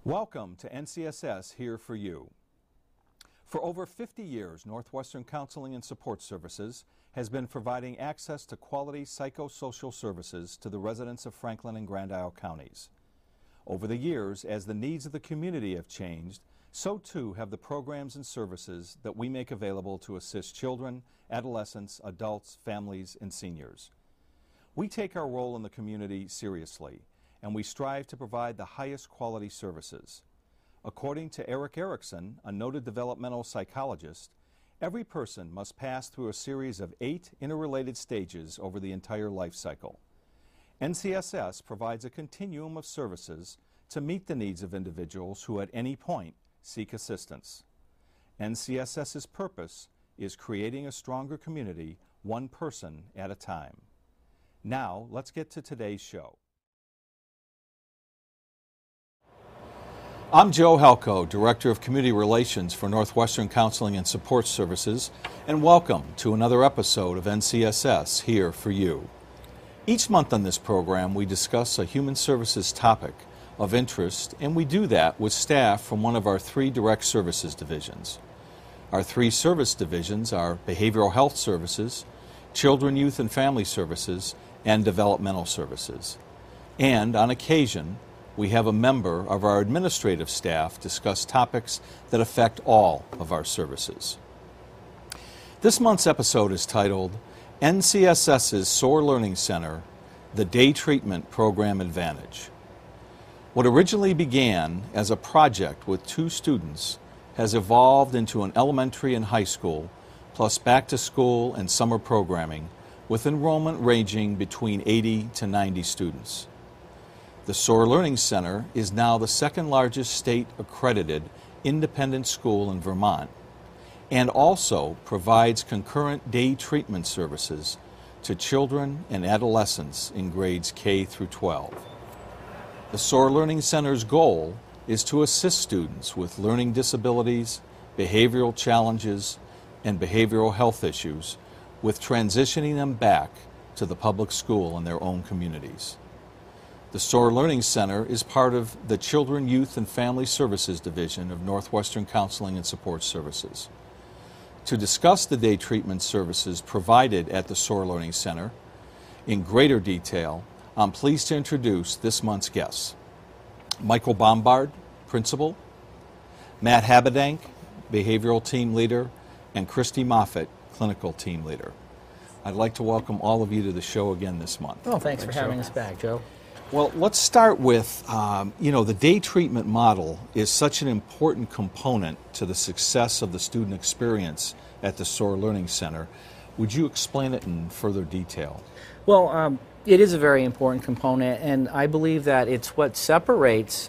Welcome to NCSS Here for You. For over 50 years, Northwestern Counseling and Support Services has been providing access to quality psychosocial services to the residents of Franklin and Grand Isle counties. Over the years, as the needs of the community have changed, so too have the programs and services that we make available to assist children, adolescents, adults, families, and seniors. We take our role in the community seriously, and we strive to provide the highest quality services. According to Eric Erickson, a noted developmental psychologist, every person must pass through a series of 8 interrelated stages over the entire life cycle. NCSS provides a continuum of services to meet the needs of individuals who at any point seek assistance. NCSS's purpose is creating a stronger community, one person at a time. Now, let's get to today's show. I'm Joe Halco, Director of Community Relations for Northwestern Counseling and Support Services, and welcome to another episode of NCSS Here for You. Each month on this program, we discuss a human services topic of interest, and we do that with staff from one of our 3 direct services divisions. Our 3 service divisions are Behavioral Health Services, Children, Youth, and Family Services, and Developmental Services. And on occasion, we have a member of our administrative staff discuss topics that affect all of our services. This month's episode is titled NCSS's Soar Learning Center, the Day Treatment Program Advantage. What originally began as a project with 2 students has evolved into an elementary and high school, plus back to school and summer programming, with enrollment ranging between 80 to 90 students. The Soar Learning Center is now the 2nd largest state-accredited independent school in Vermont, and also provides concurrent day treatment services to children and adolescents in grades K through 12. The Soar Learning Center's goal is to assist students with learning disabilities, behavioral challenges, and behavioral health issues with transitioning them back to the public school in their own communities. The Soar Learning Center is part of the Children, Youth, and Family Services Division of Northwestern Counseling and Support Services. To discuss the day treatment services provided at the Soar Learning Center in greater detail, I'm pleased to introduce this month's guests. Michael Bombard, Principal, Matt Habedank, Behavioral Team Leader, and Christy Moffitt, Clinical Team Leader. I'd like to welcome all of you to the show again this month. Oh, thanks for having us back, Joe. Well, let's start with, the day treatment model is such an important component to the success of the student experience at the Soar Learning Center. Would you explain it in further detail? Well, it is a very important component, and I believe that it's what separates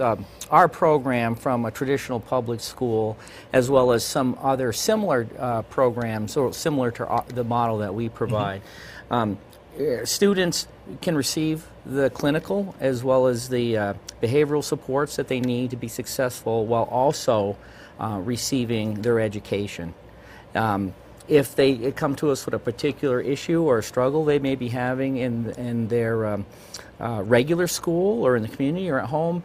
our program from a traditional public school, as well as some other similar programs, or similar to the model that we provide. Students can receive the clinical as well as the behavioral supports that they need to be successful, while also receiving their education. If they come to us with a particular issue or a struggle they may be having in their regular school or in the community or at home,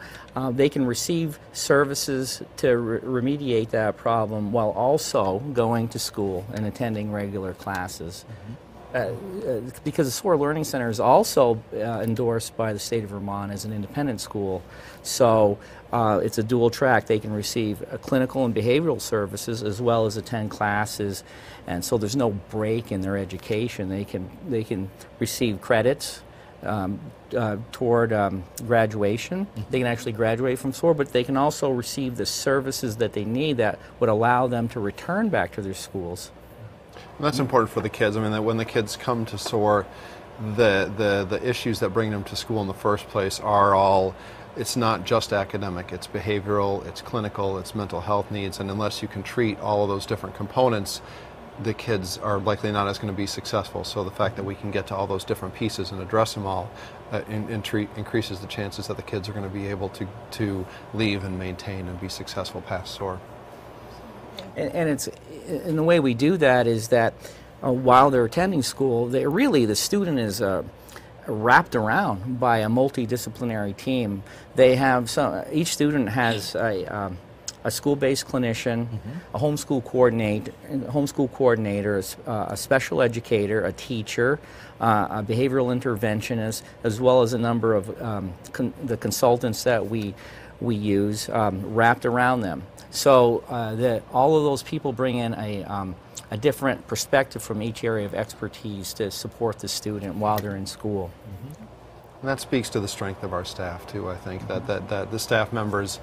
they can receive services to remediate that problem while also going to school and attending regular classes. Because the Soar Learning Center is also endorsed by the state of Vermont as an independent school, so it's a dual track. They can receive clinical and behavioral services as well as attend classes, and so there's no break in their education. They can receive credits toward graduation. They can actually graduate from SOAR, but they can also receive the services that they need that would allow them to return back to their schools. And that's important for the kids. I mean, that when the kids come to SOAR, the issues that bring them to school in the first place are all, it's not just academic, it's behavioral, it's clinical, it's mental health needs, and unless you can treat all of those different components, the kids are likely not as going to be successful. So the fact that we can get to all those different pieces and address them all increases the chances that the kids are going to be able to leave and maintain and be successful past SOAR. And the way we do that is that while they're attending school, the student is wrapped around by a multidisciplinary team. They have each student has a school-based clinician, a homeschool coordinator, a special educator, a teacher, a behavioral interventionist, as well as a number of the consultants that we use wrapped around them. So that all of those people bring in a different perspective from each area of expertise to support the student while they're in school. And that speaks to the strength of our staff too, I think, that the staff members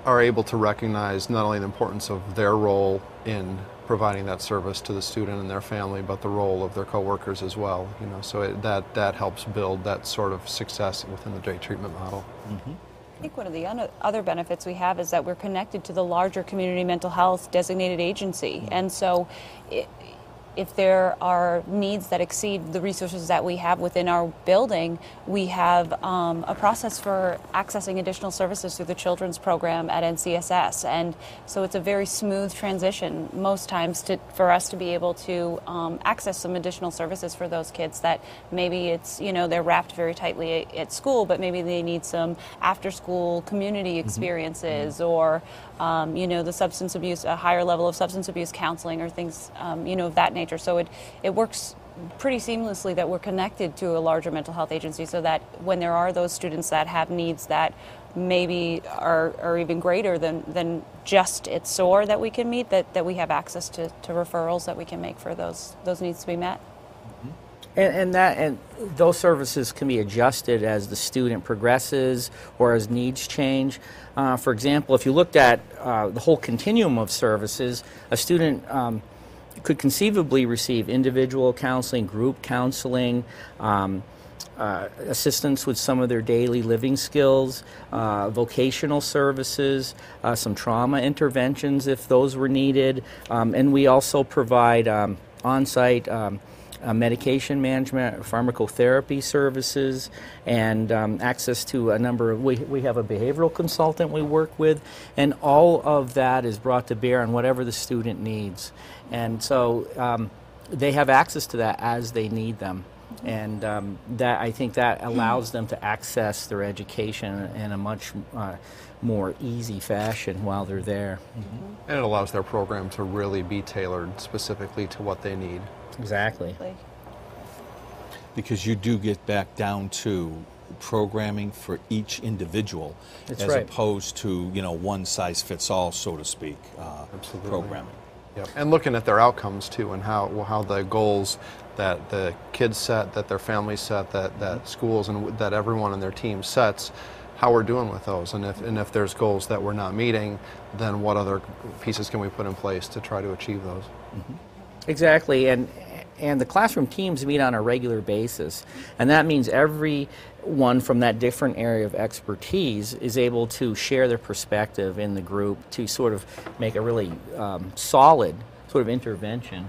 are able to recognize not only the importance of their role in providing that service to the student and their family, but the role of their coworkers as well. You know, so that helps build that sort of success within the day treatment model. I think one of the other benefits we have is that we're connected to the larger community mental health designated agency, and so if there are needs that exceed the resources that we have within our building, we have a process for accessing additional services through the children's program at NCSS. And so it's a very smooth transition most times for us to be able to access some additional services for those kids that maybe it's, you know, they're wrapped very tightly at school, but maybe they need some after-school community experiences or you know, the substance abuse, a higher level of substance abuse counseling or things, you know, of that nature. So it works pretty seamlessly that we're connected to a larger mental health agency so that when there are those students that have needs that maybe are even greater than just at SOAR that we can meet, that we have access to referrals that we can make for those needs to be met. And those services can be adjusted as the student progresses or as needs change. For example, if you looked at the whole continuum of services, a student could conceivably receive individual counseling, group counseling, assistance with some of their daily living skills, vocational services, some trauma interventions if those were needed, and we also provide on-site medication management, pharmacotherapy services, and access to a number of, we have a behavioral consultant we work with, and all of that is brought to bear on whatever the student needs. And so they have access to that as they need them. And that, I think that allows them to access their education in a much more easy fashion while they're there. And it allows their program to really be tailored specifically to what they need. Exactly. Because you do get back down to programming for each individual That's as right. opposed to, you know, one size fits all, so to speak, programming. Yep. And looking at their outcomes too, and how the goals that the kids set, that their families set, that schools and that everyone in their team sets, how we're doing with those, and if there's goals that we're not meeting, then what other pieces can we put in place to try to achieve those? Exactly, and the classroom teams meet on a regular basis, and that means everyone from that different area of expertise is able to share their perspective in the group to sort of make a really solid sort of intervention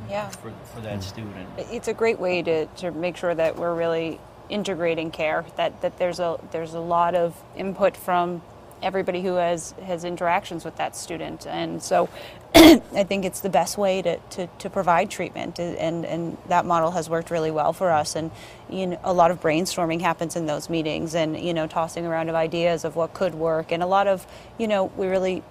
for that student. It's a great way to make sure that we're really integrating care, that there's a lot of input from everybody who has interactions with that student, and so I think it's the best way to provide treatment, and that model has worked really well for us. And you know, a lot of brainstorming happens in those meetings, and you know, tossing around of ideas of what could work, and a lot of, you know, we really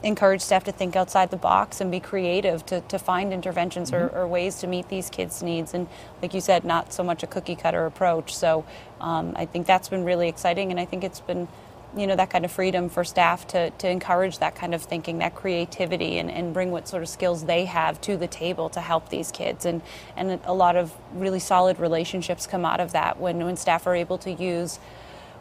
encourage staff to think outside the box and be creative to find interventions or ways to meet these kids' needs, and like you said, not so much a cookie cutter approach. So I think that's been really exciting, and I think it's been, you know, that kind of freedom for staff to encourage that kind of thinking, that creativity, and bring what sort of skills they have to the table to help these kids. And a lot of really solid relationships come out of that when staff are able to use,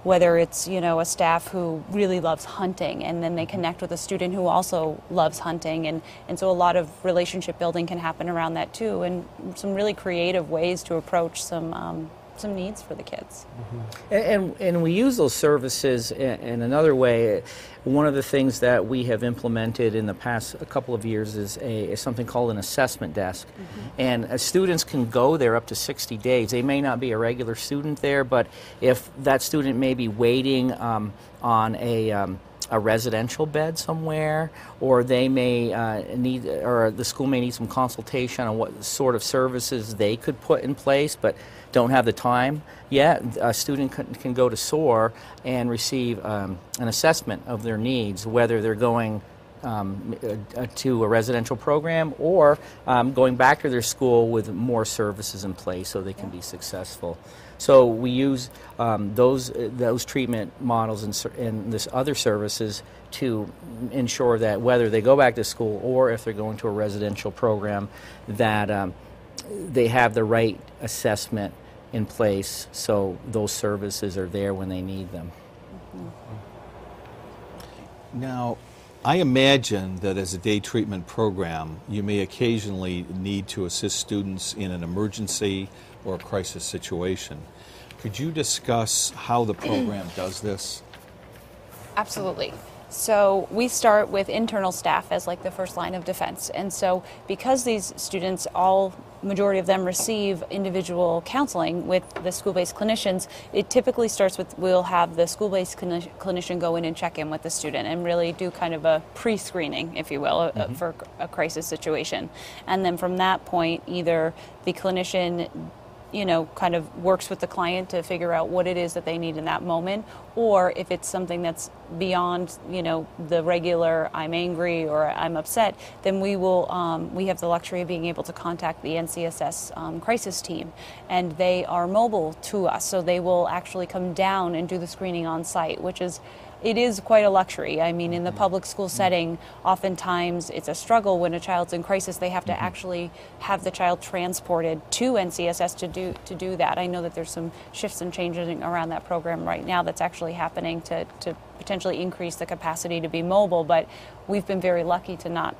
whether it's, you know, a staff who really loves hunting and then they connect with a student who also loves hunting, and so a lot of relationship building can happen around that too, and some really creative ways to approach some needs for the kids. And we use those services in another way. One of the things that we have implemented in the past couple of years is something called an assessment desk. And students can go there up to 60 days. They may not be a regular student there, but if that student may be waiting on a a residential bed somewhere, or they may need, or the school may need some consultation on what sort of services they could put in place, but don't have the time yet, a student can go to SOAR and receive an assessment of their needs, whether they're going to a residential program or going back to their school with more services in place so they can be successful. So we use those treatment models and this other services to ensure that whether they go back to school or if they're going to a residential program, that they have the right assessment in place so those services are there when they need them. Now, I imagine that as a day treatment program, you may occasionally need to assist students in an emergency or a crisis situation. Could you discuss how the program does this? Absolutely. So we start with internal staff as like the first line of defense. And so because these students, majority of them receive individual counseling with the school-based clinicians, it typically starts with, we'll have the school-based clinician go in and check in with the student and really do kind of a pre-screening, if you will, for a crisis situation. And then from that point, either the clinician kind of works with the client to figure out what it is that they need in that moment, or if it's something that's beyond, the regular I'm angry or I'm upset, then we have the luxury of being able to contact the NCSS crisis team, and they are mobile to us, so they will actually come down and do the screening on site, it is quite a luxury. I mean, in the public school setting, oftentimes it's a struggle when a child's in crisis. They have to actually have the child transported to NCSS to do that. I know that there's some shifts and changes around that program right now that's actually happening to potentially increase the capacity to be mobile, but we've been very lucky to not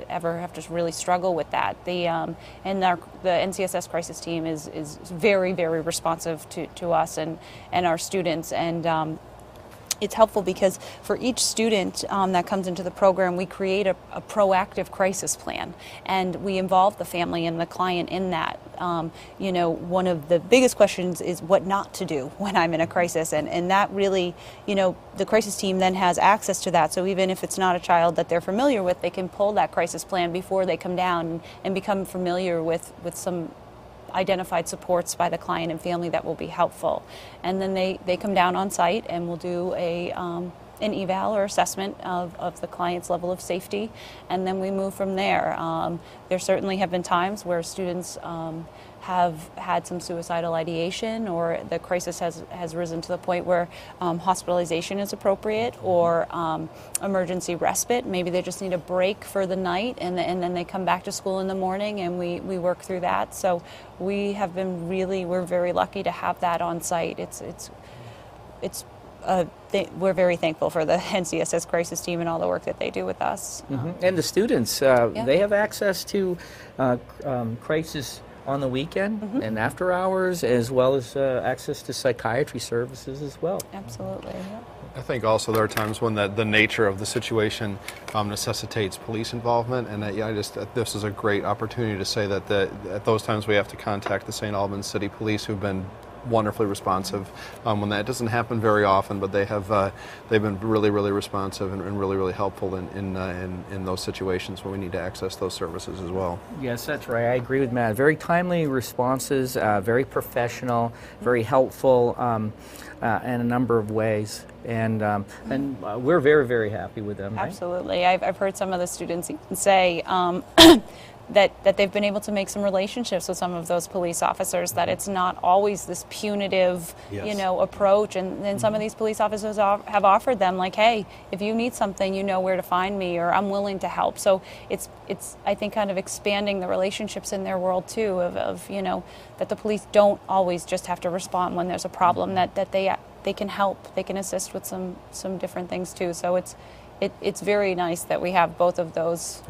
ever have to really struggle with that. The NCSS crisis team is very, very responsive to us and our students, and it's helpful because for each student that comes into the program, we create a proactive crisis plan, and we involve the family and the client in that. One of the biggest questions is what not to do when I'm in a crisis, and that really, the crisis team then has access to that. So even if it's not a child that they're familiar with, they can pull that crisis plan before they come down and become familiar with some identified supports by the client and family that will be helpful. And then they come down on site and we'll do an eval or assessment of the client's level of safety, and then we move from there. There certainly have been times where students have had some suicidal ideation, or the crisis has risen to the point where hospitalization is appropriate, or emergency respite. Maybe they just need a break for the night, and then they come back to school in the morning, and we work through that. So we're very lucky to have that on site. We're very thankful for the NCSS crisis team and all the work that they do with us. And the students, they have access to crisis on the weekend and after hours, as well as access to psychiatry services as well. Absolutely. Yeah. I think also there are times when the nature of the situation necessitates police involvement, and this is a great opportunity to say that at those times we have to contact the St. Albans City Police, who've been wonderfully responsive when that doesn't happen very often, but they've been really, really responsive and really, really helpful in those situations where we need to access those services as well. Yes, that's right. I agree with Matt. Very timely responses, very professional, very helpful in a number of ways, and we're very, very happy with them. Right? Absolutely. I've heard some of the students even say that they've been able to make some relationships with some of those police officers, that it's not always this punitive, approach. And then some of these police officers have offered them, like, hey, if you need something, you know where to find me, or I'm willing to help. So it's I think, kind of expanding the relationships in their world, too, of that the police don't always just have to respond when there's a problem, that they can help, they can assist with some different things, too. So it's very nice that we have both of those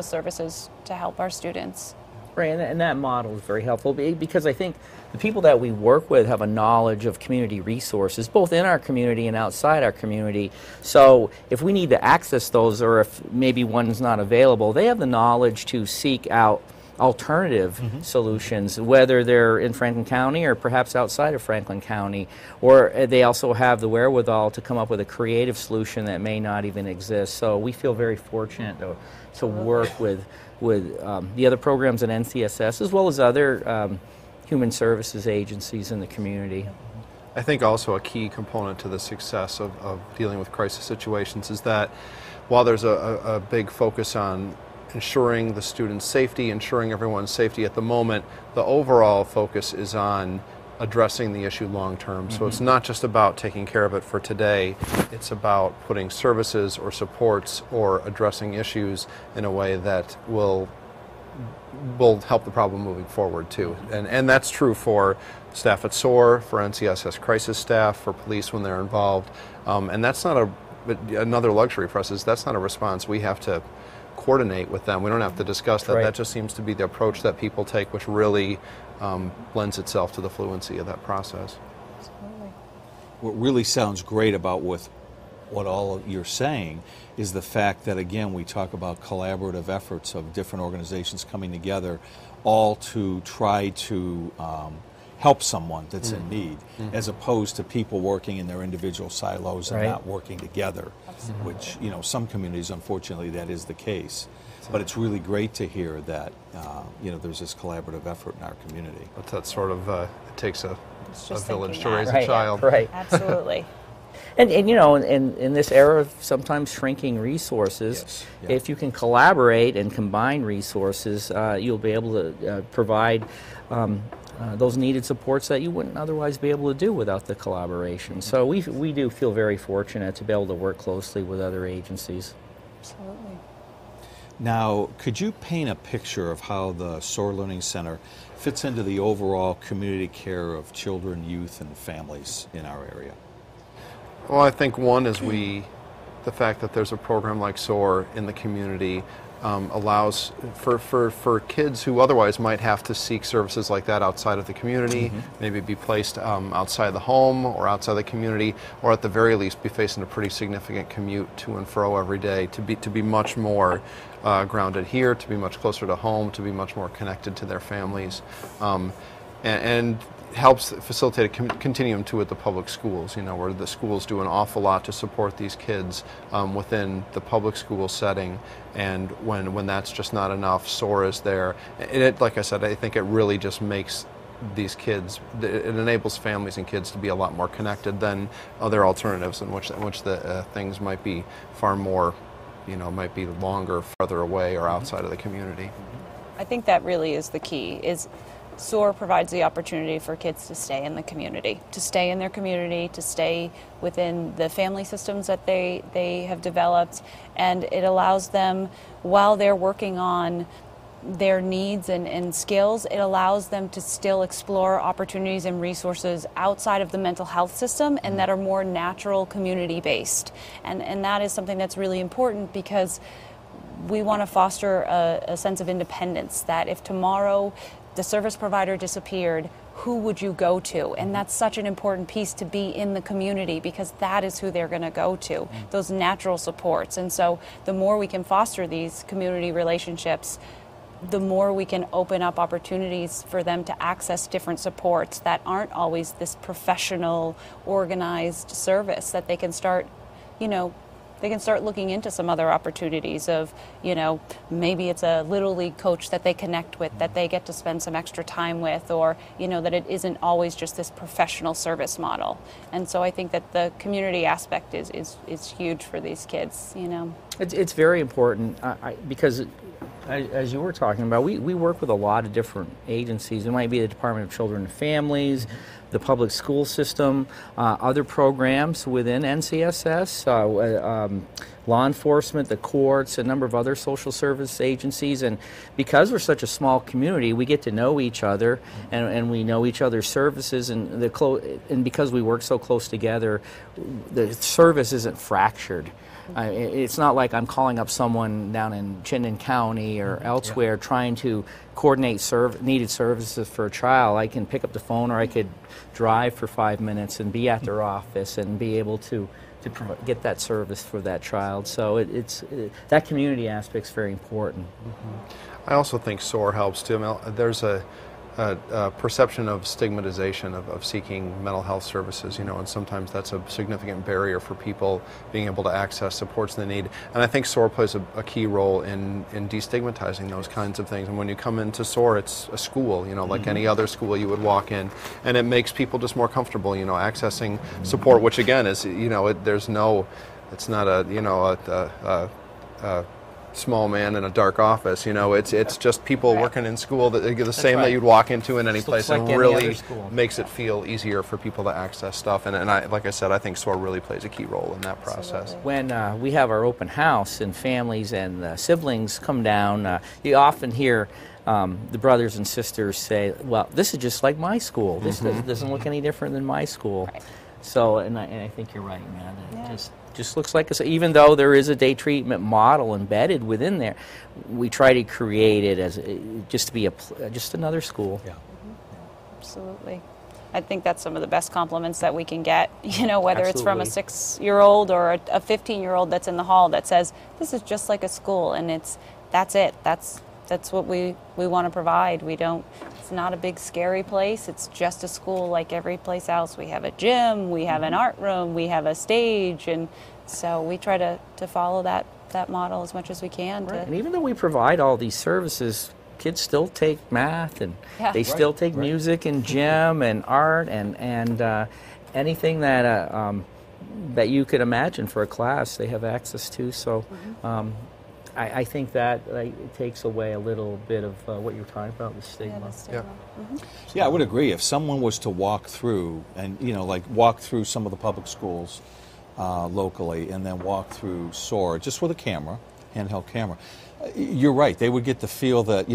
services to help our students. Right, and that model is very helpful because I think the people that we work with have a knowledge of community resources, both in our community and outside our community. So if we need to access those, or if maybe one's not available, they have the knowledge to seek out alternative solutions, whether they're in Franklin County or perhaps outside of Franklin County, or they also have the wherewithal to come up with a creative solution that may not even exist. So we feel very fortunate to work with the other programs at NCSS as well as other human services agencies in the community. I think also a key component to the success of dealing with crisis situations is that while there's a big focus on ensuring the students' safety, ensuring everyone's safety at the moment, the overall focus is on addressing the issue long term. So it's not just about taking care of it for today, it's about putting services or supports or addressing issues in a way that will help the problem moving forward too. And that's true for staff at SOAR, for NCSS crisis staff, for police when they're involved. And that's not another luxury for us is that's not a response we have to coordinate with them. We don't have to discuss that. Right. That just seems to be the approach that people take, which really lends itself to the fluency of that process. Absolutely. What really sounds great about what all you're saying is the fact that, again, we talk about collaborative efforts of different organizations coming together all to try to help someone that's in need, as opposed to people working in their individual silos and Right. not working together, which, some communities, unfortunately, that is the case. But it's really great to hear that, there's this collaborative effort in our community. But that's sort of, it takes a just village thinking to raise that. a child. Right. Absolutely. And in this era of sometimes shrinking resources, Yes. Yeah. if you can collaborate and combine resources, you'll be able to provide those needed supports that you wouldn't otherwise be able to do without the collaboration. So we do feel very fortunate to be able to work closely with other agencies. Absolutely. Now, could you paint a picture of how the Soar Learning Center fits into the overall community care of children, youth, and families in our area? Well, I think one is the fact that there's a program like SOAR in the community allows for kids who otherwise might have to seek services like that outside of the community, maybe be placed outside the home or outside the community, or at the very least be facing a pretty significant commute to and fro every day, to be much more grounded here, to be much closer to home, to be much more connected to their families, and helps facilitate a continuum too at the public schools, where the schools do an awful lot to support these kids within the public school setting, and when that's just not enough, SOAR is there. And like I said, I think it really just makes these kids, it enables families and kids to be a lot more connected than other alternatives in which the things might be far more, might be longer, farther away, or outside of the community. I think that really is the key, is SOAR provides the opportunity for kids to stay in the community, to stay in their community, to stay within the family systems that they have developed, and it allows them, while they're working on their needs and skills, it allows them to still explore opportunities and resources outside of the mental health system and that are more natural community based. And that is something that's really important, because we want to foster a sense of independence, that if tomorrow the service provider disappeared, who would you go to? And that's such an important piece, to be in the community, because that is who they're going to go to, those natural supports. And so the more we can foster these community relationships, the more we can open up opportunities for them to access different supports that aren't always this professional, organized service, that they can start, they can start looking into some other opportunities of, maybe it's a Little League coach that they connect with, that they get to spend some extra time with, or, that it isn't always just this professional service model. And so I think that the community aspect is huge for these kids, It's very important because, as you were talking about, we work with a lot of different agencies. It might be the Department of Children and Families, the public school system, other programs within NCSS, law enforcement, the courts, a number of other social service agencies. And because we're such a small community, we get to know each other, and we know each other's services, and because we work so close together, the service isn't fractured. It's not like I'm calling up someone down in Chittenden County or elsewhere trying to coordinate needed services for a child. I can pick up the phone, or I could drive for 5 minutes and be at their office and be able to get that service for that child. So that community aspect is very important. I also think SOAR helps too. I mean, there's a perception of stigmatization of seeking mental health services, and sometimes that's a significant barrier for people being able to access supports they need. And I think SOAR plays a key role in destigmatizing those kinds of things. And when you come into SOAR, it's a school, like any other school you would walk in, and it makes people just more comfortable, accessing support, which again is, it's not a small man in a dark office. It's just people working in school that the same that you'd walk into in any place, like and any really other school. makes it feel easier for people to access stuff. And like I said, I think SOAR really plays a key role in that process. When we have our open house and families and siblings come down, you often hear the brothers and sisters say, well, this is just like my school. This doesn't look any different than my school. Right. So, and I think you're right, man. It just looks like even though there is a day treatment model embedded within there, we try to create it as just to be just another school. Yeah. Absolutely. I think that's some of the best compliments that we can get, whether it's from a 6-year-old or a 15-year-old that's in the hall that says, this is just like a school, and that's it. That's what we want to provide. It's not a big scary place. It's just a school like every place else. We have a gym, we have an art room, we have a stage, and so we try to follow that model as much as we can. Right. And even though we provide all these services, kids still take math, and they still take music and gym and art and anything that you could imagine for a class they have access to. So I think that it takes away a little bit of what you're talking about, the stigma. Yeah, I would agree. If someone was to walk through and, walk through some of the public schools locally and then walk through SOAR, just with a camera, handheld camera, you're right. They would get the feel that,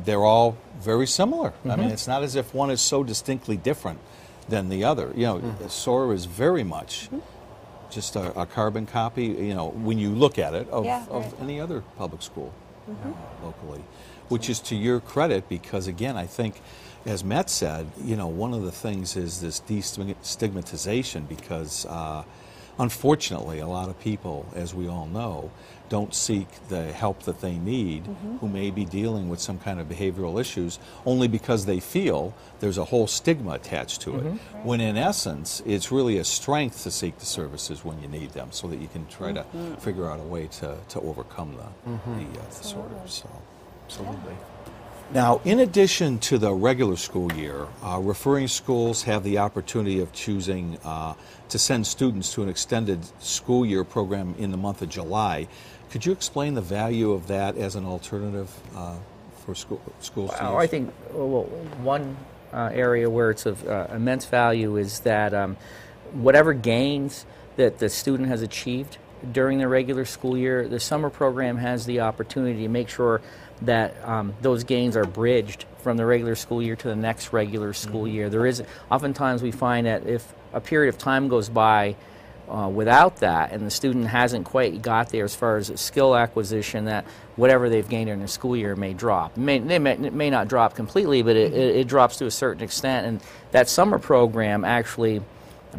they're all very similar. I mean, it's not as if one is so distinctly different than the other. SOAR is very much just a carbon copy, when you look at it, of any other public school locally, which is to your credit because, again, I think, as Matt said, one of the things is this destigmatization because, unfortunately, a lot of people, as we all know, don't seek the help that they need who may be dealing with some kind of behavioral issues only because they feel there's a whole stigma attached to it. When in essence, it's really a strength to seek the services when you need them so that you can try to figure out a way to overcome the disorder. So, absolutely. Now, in addition to the regular school year, referring schools have the opportunity of choosing to send students to an extended school year program in the month of July. Could you explain the value of that as an alternative for schools to use? I think one area where it's of immense value is that whatever gains that the student has achieved during the regular school year, the summer program has the opportunity to make sure that those gains are bridged from the regular school year to the next regular school year. Oftentimes we find that if a period of time goes by without that and the student hasn't quite got there as far as skill acquisition, that whatever they've gained during the school year may drop. It may not drop completely, but it drops to a certain extent, and that summer program actually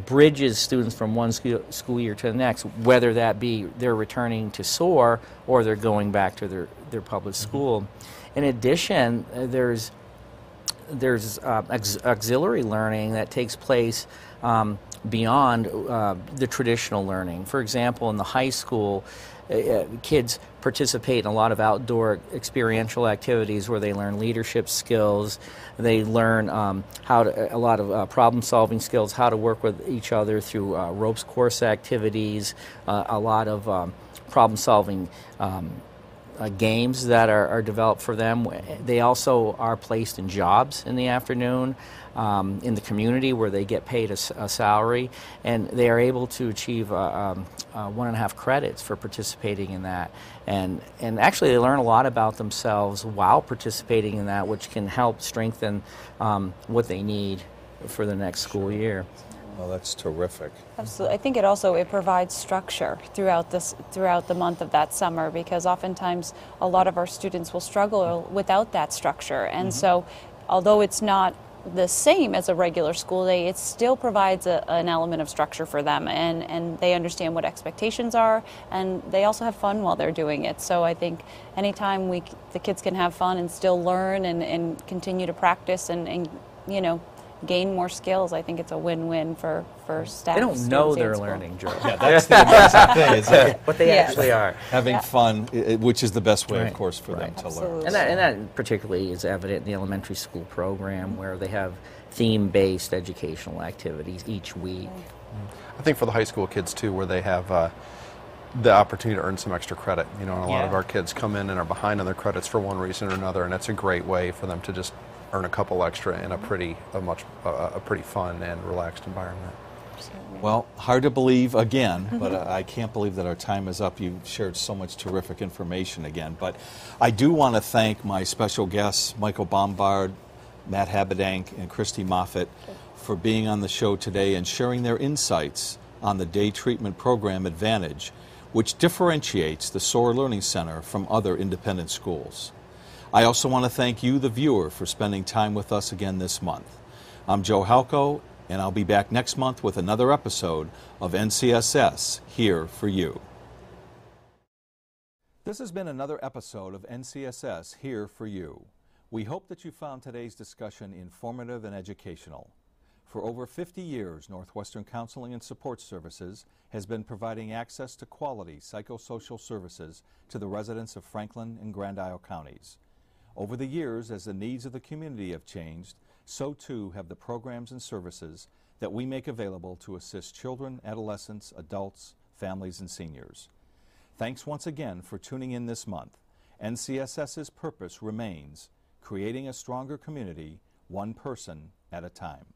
bridges students from one school year to the next, whether that be they're returning to SOAR or they're going back to their public school. In addition, there's auxiliary learning that takes place beyond the traditional learning. For example, in the high school, kids participate in a lot of outdoor experiential activities where they learn leadership skills, they learn a lot of problem-solving skills, how to work with each other through ropes course activities, a lot of problem-solving games that are developed for them. They also are placed in jobs in the afternoon in the community where they get paid a salary, and they are able to achieve 1.5 credits for participating in that. And actually they learn a lot about themselves while participating in that, which can help strengthen what they need for the next school year. Well, that's terrific. Absolutely. I think it provides structure throughout the month of that summer, because oftentimes a lot of our students will struggle without that structure. And so although it's not the same as a regular school day, it still provides an element of structure for them, and they understand what expectations are, and they also have fun while they're doing it. So I think anytime the kids can have fun and still learn and continue to practice and gain more skills, I think it's a win-win for staff. They don't know they're learning, Joe. Yeah, that's the amazing thing, is that But they actually are. having fun, which is the best way, of Right. course, for them Right. to Absolutely. learn. And that particularly is evident in the elementary school program, where they have theme-based educational activities each week. I think for the high school kids too, where they have the opportunity to earn some extra credit. And a lot of our kids come in and are behind on their credits for one reason or another, and that's a great way for them to just earn a couple extra in a pretty fun and relaxed environment. Well, hard to believe again, but I can't believe that our time is up. You've shared so much terrific information again. But I do want to thank my special guests, Michael Bombard, Matt Habedank, and Christy Moffitt, for being on the show today and sharing their insights on the day treatment program Advantage, which differentiates the Soar Learning Center from other independent schools. I also want to thank you, the viewer, for spending time with us again this month. I'm Joe Halco, and I'll be back next month with another episode of NCSS Here for You. This has been another episode of NCSS Here for You. We hope that you found today's discussion informative and educational. For over 50 years, Northwestern Counseling and Support Services has been providing access to quality psychosocial services to the residents of Franklin and Grand Isle counties. Over the years, as the needs of the community have changed, so too have the programs and services that we make available to assist children, adolescents, adults, families, and seniors. Thanks once again for tuning in this month. NCSS's purpose remains creating a stronger community, one person at a time.